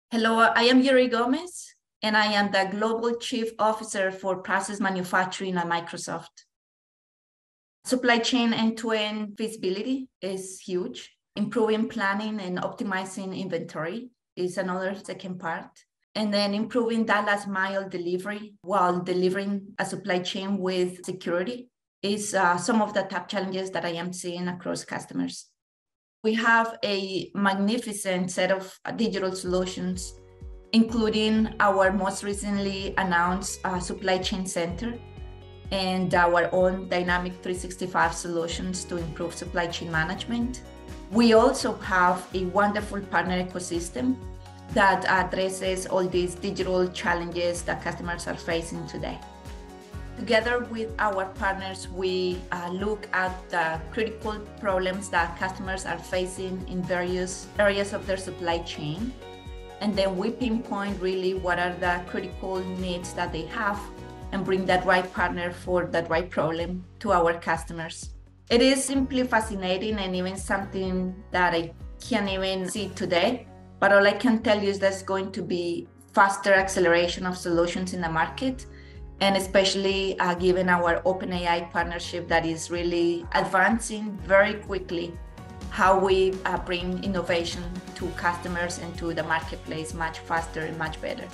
Hello, I am Yury Gomez, and I am the Global Chief Officer for Process Manufacturing at Microsoft. Supply chain end-to-end feasibility is huge. Improving planning and optimizing inventory is another second part. And then improving that last mile delivery while delivering a supply chain with security is some of the top challenges that I am seeing across customers. We have a magnificent set of digital solutions, including our most recently announced supply chain center and our own dynamic 365 solutions to improve supply chain management. We also have a wonderful partner ecosystem that addresses all these digital challenges that customers are facing today. Together with our partners, we look at the critical problems that customers are facing in various areas of their supply chain. And then we pinpoint really what are the critical needs that they have and bring that right partner for that right problem to our customers. It is simply fascinating and even something that I can't even see today. But all I can tell you is there's going to be faster acceleration of solutions in the market, and especially given our OpenAI partnership that is really advancing very quickly how we bring innovation to customers and to the marketplace much faster and much better.